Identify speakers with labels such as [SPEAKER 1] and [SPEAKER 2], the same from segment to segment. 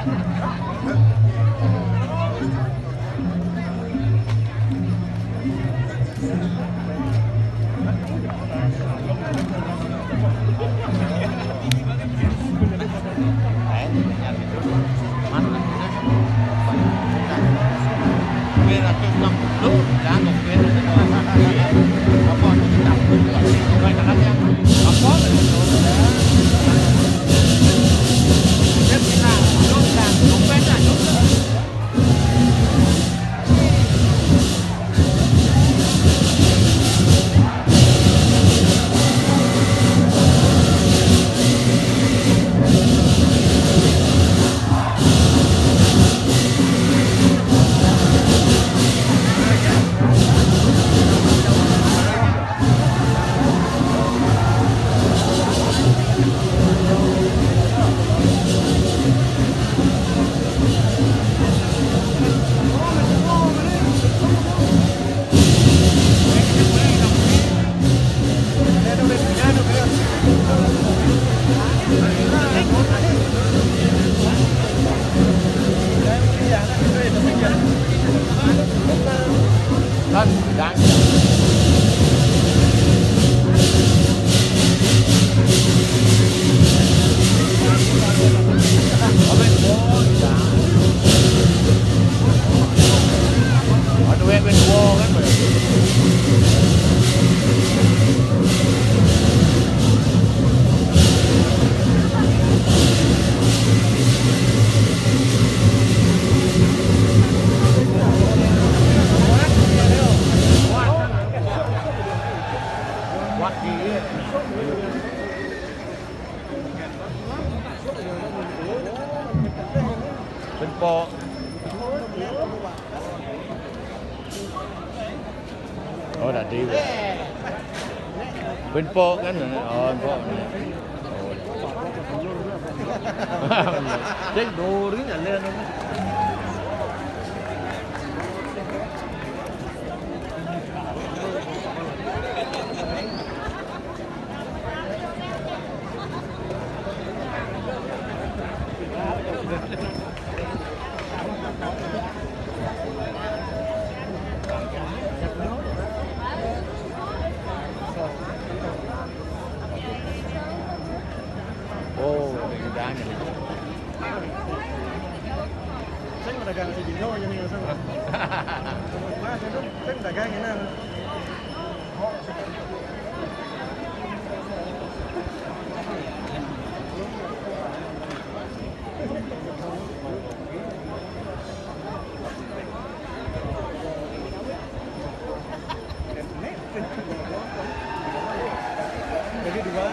[SPEAKER 1] เป็นปอโอ้ดัดดีเลยเป็นปอกันเหรออ๋อปอเนี่ยเด็กดูหรืออย่างเล่นนะOh, dagangan.
[SPEAKER 2] Saya mau dagang si Jino yang ini sama. Mas itu saya dagang ini. Jadi dua.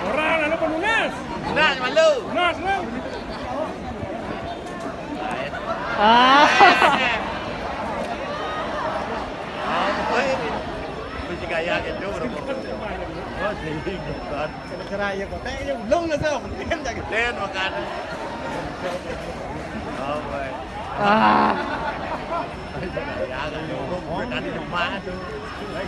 [SPEAKER 2] Orang ada penunas.
[SPEAKER 1] Nas malu.
[SPEAKER 2] Nas.
[SPEAKER 1] Mesti gaya gitu bro. Oh, jadi bukan.
[SPEAKER 2] Cerai ya kota yang belum nasi orang kan jadi.
[SPEAKER 1] Len makan. Oh, boy. Gaya kan dulu bukan di rumah tuh. That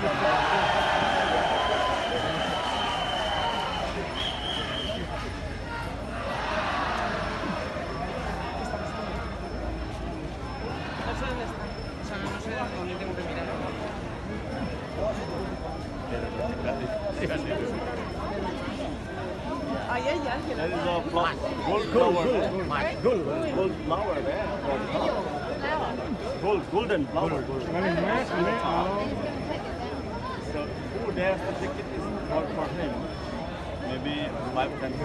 [SPEAKER 1] is a flower. Gold flower. Gold flower there. Golden flower. So who dares to take it is for him. Maybe 5-10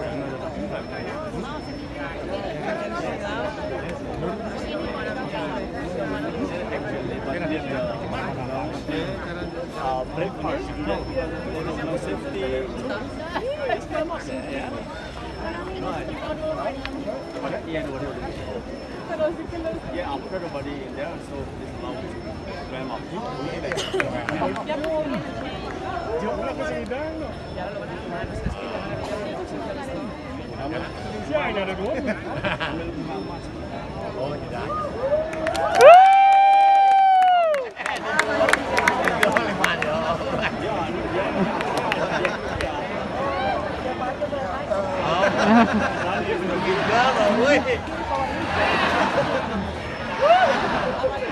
[SPEAKER 1] breakfast. There is no safety. Yeah. Yeah, after the body there, so it's allowed to climb up.
[SPEAKER 2] Jauh lah ke sidang. Indonesia ini ada 2.
[SPEAKER 1] Ambil 5 emas.
[SPEAKER 3] Oh, tidak.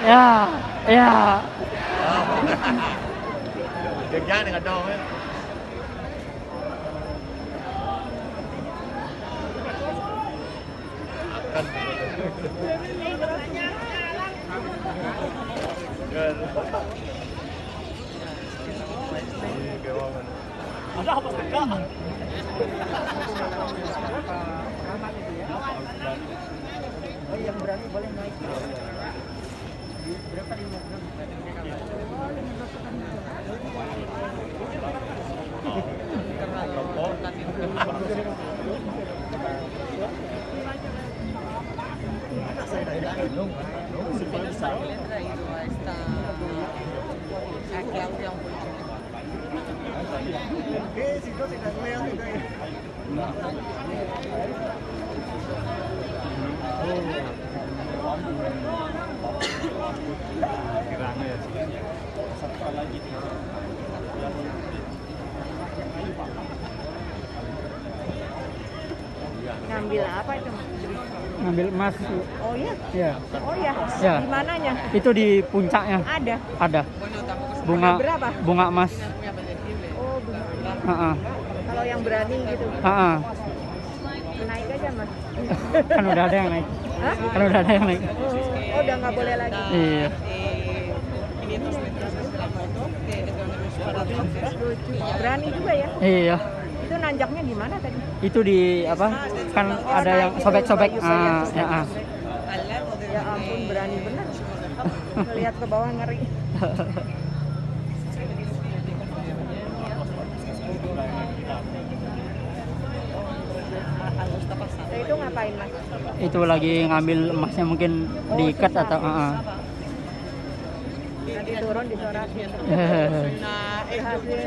[SPEAKER 4] Ya, ya.
[SPEAKER 3] Kerjaan dengan dong. Akan.
[SPEAKER 1] Ada apa enggak?
[SPEAKER 2] Oh, yang berani boleh naik. Berapa 5 gram? Oke, situ tidak ngeliat itu ya.
[SPEAKER 1] Kiranya ya sih. Satu lagi.
[SPEAKER 5] Ngambil apa itu?
[SPEAKER 4] Ngambil emas.
[SPEAKER 5] Oh iya?
[SPEAKER 4] Ya.
[SPEAKER 5] Oh iya?
[SPEAKER 4] Ya.
[SPEAKER 5] Di mananya?
[SPEAKER 4] Itu di puncaknya.
[SPEAKER 5] Ada?
[SPEAKER 4] Ada. Bunga.
[SPEAKER 5] Berapa?
[SPEAKER 4] Bunga emas.
[SPEAKER 5] Oh bunga.
[SPEAKER 4] Heeh.
[SPEAKER 5] Kalau yang berani gitu,
[SPEAKER 4] Heeh.
[SPEAKER 5] naik aja mas.
[SPEAKER 4] Kan udah ada yang naik.
[SPEAKER 5] Hah?
[SPEAKER 4] Kan udah ada yang naik.
[SPEAKER 5] Oh udah nggak boleh lagi.
[SPEAKER 4] Iya.
[SPEAKER 5] Lucu. Berani juga ya?
[SPEAKER 4] Iya.
[SPEAKER 5] Itu nanjaknya gimana tadi?
[SPEAKER 4] Itu di apa? Kan
[SPEAKER 5] Oh,
[SPEAKER 4] ada yang
[SPEAKER 5] naik itu,
[SPEAKER 4] sobek-sobek.
[SPEAKER 5] kayu
[SPEAKER 4] Ah,
[SPEAKER 5] sobek.
[SPEAKER 4] ya.
[SPEAKER 5] Ya ampun berani bener. Ngeliat ke bawah ngeri. Nah, itu ngapain mas?
[SPEAKER 4] Itu lagi ngambil emasnya mungkin diikat atau
[SPEAKER 5] Nanti turun disorakin. Hasil.